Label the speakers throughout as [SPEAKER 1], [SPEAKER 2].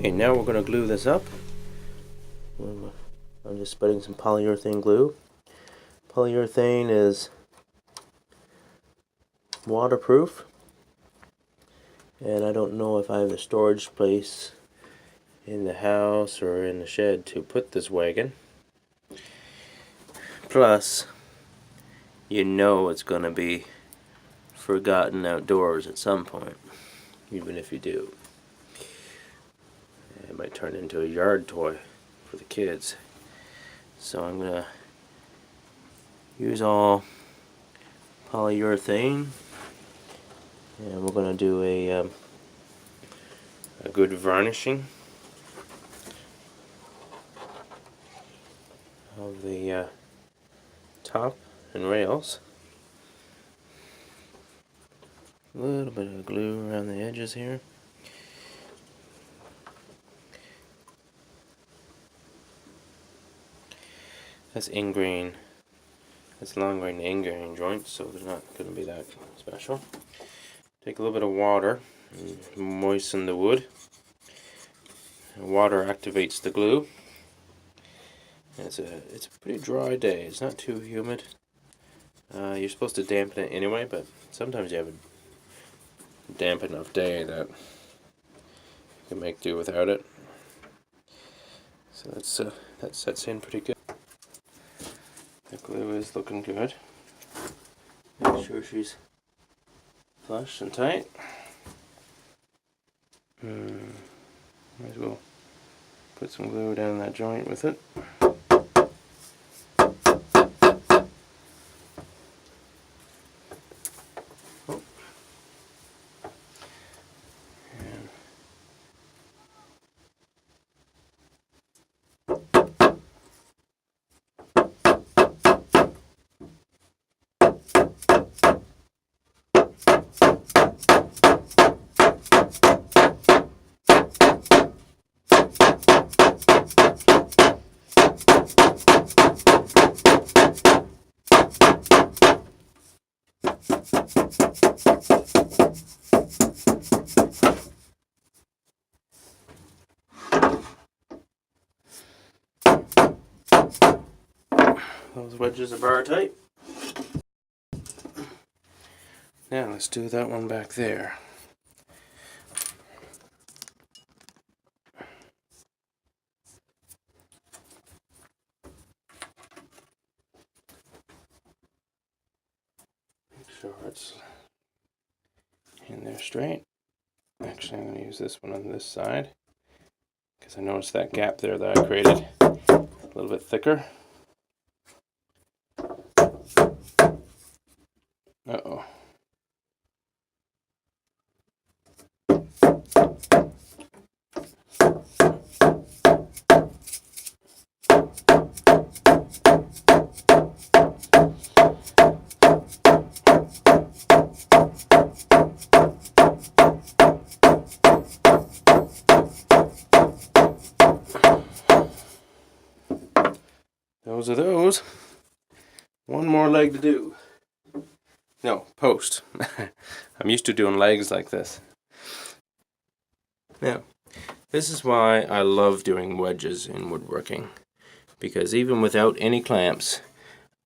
[SPEAKER 1] Okay, now we're going to glue this up. I'm just spreading some polyurethane glue. Polyurethane is waterproof, and I don't know if I have a storage place in the house or in the shed to put this wagon. Plus, you know it's going to be forgotten outdoors at some point, even if you do. It might turn into a yard toy for the kids. So I'm going to use all polyurethane, and we're going to do a good varnishing of the top and rails. A little bit of glue around the edges here. That's ingrain. That's long grain ingrain joints, so they're not going to be that special. Take a little bit of water and moisten the wood. Water activates the glue. It's a pretty dry day. It's not too humid. You're supposed to dampen it anyway, but sometimes you have a damp enough day that you can make do without it. So that sets in pretty good. The glue is looking good. Make sure she's flush and tight. Might as well put some glue down that joint with it. Those wedges are bar tight. Now let's do that one back there. Make sure it's in there straight. Actually, I'm going to use this one on this side because I noticed that gap there that I created a little bit thicker. Uh-oh. Those are those. One more leg to do. No, post. I'm used to doing legs like this. Now, this is why I love doing wedges in woodworking. Because even without any clamps,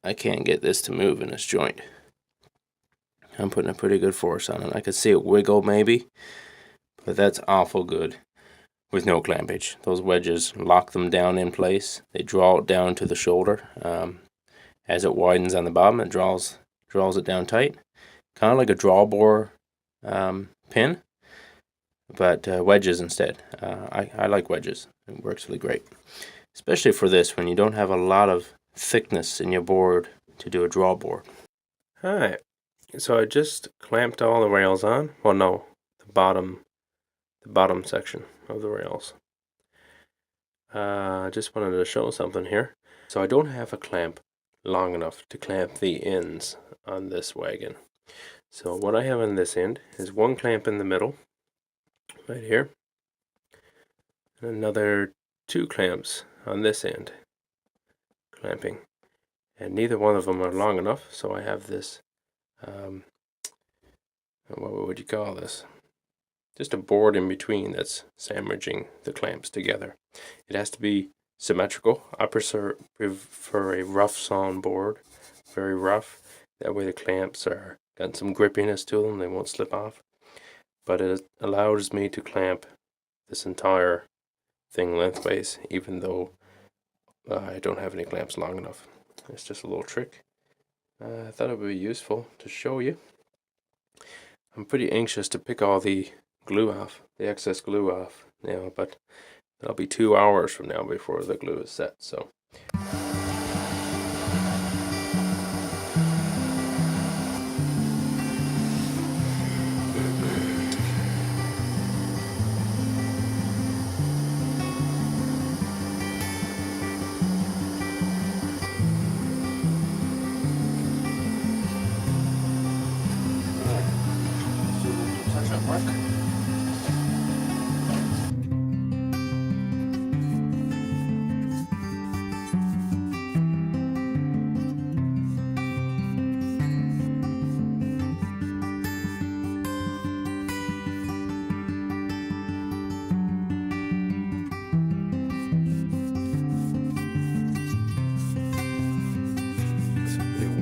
[SPEAKER 1] I can't get this to move in this joint. I'm putting a pretty good force on it. I could see it wiggle maybe, but that's awful good with no clampage. Those wedges lock them down in place. They draw it down to the shoulder. As it widens on the bottom, it draws it down tight. Kind of like a draw bore pin, but wedges instead. I like wedges. It works really great. Especially for this, when you don't have a lot of thickness in your board to do a draw bore. Alright, so I just clamped all the rails on. Well, no, the bottom section of the rails. I just wanted to show something here. So I don't have a clamp long enough to clamp the ends on this wagon. So what I have on this end is one clamp in the middle, right here, and another two clamps on this end, clamping. And neither one of them are long enough, so I have this, what would you call this? just a board in between that's sandwiching the clamps together. It has to be symmetrical. I prefer a rough sawn board, very rough. That way the clamps are got some grippiness to them, they won't slip off. But it allows me to clamp this entire thing lengthways, even though I don't have any clamps long enough. It's just a little trick. I thought it would be useful to show you. I'm pretty anxious to pick all the glue off, the excess glue off now, but it'll be 2 hours from now before the glue is set, so. Touch-up work.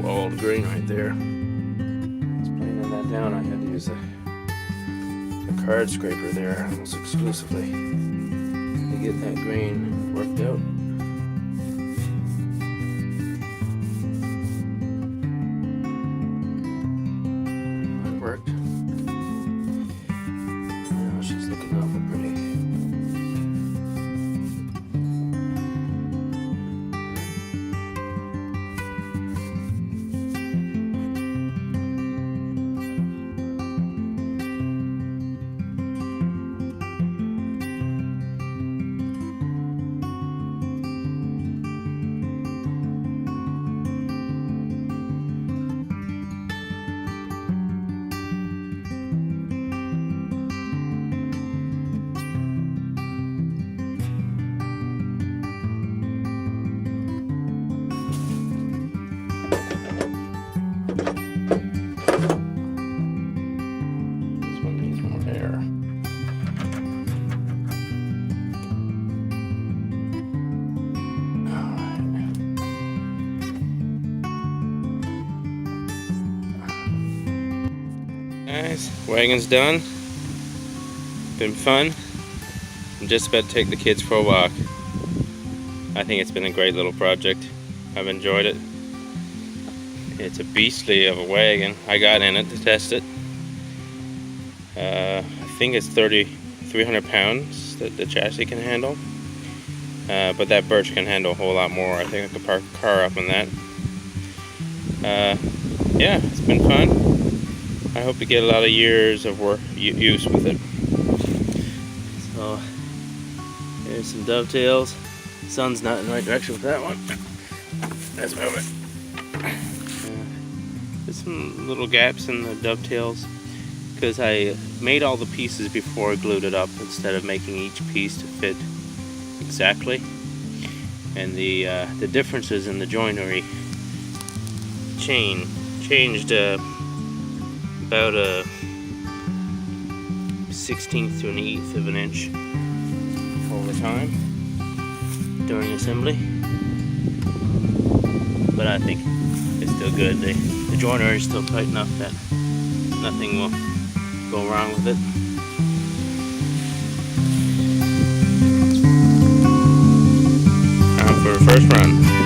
[SPEAKER 1] Walled green right there. Just planing that down, I had to use a card scraper there almost exclusively to get that grain worked out. That worked. Now she's looking awful pretty. Guys, wagon's done. Been fun. I'm just about to take the kids for a walk. I think it's been a great little project. I've enjoyed it. It's a beastly of a wagon. I got in it to test it. I think it's 300 pounds that the chassis can handle. But that birch can handle a whole lot more. I think I could park a car up on that. Yeah, it's been fun. I hope to get a lot of years of work use with it. So here's some dovetails. Sun's not in the right direction with that one. Let's move it. There's some little gaps in the dovetails because I made all the pieces before I glued it up instead of making each piece to fit exactly. And the differences in the joinery changed about a 1/16 to an 1/8 of an inch over time during assembly, but I think it's still good. The joinery is still tight enough that nothing will go wrong with it. Time for the first run.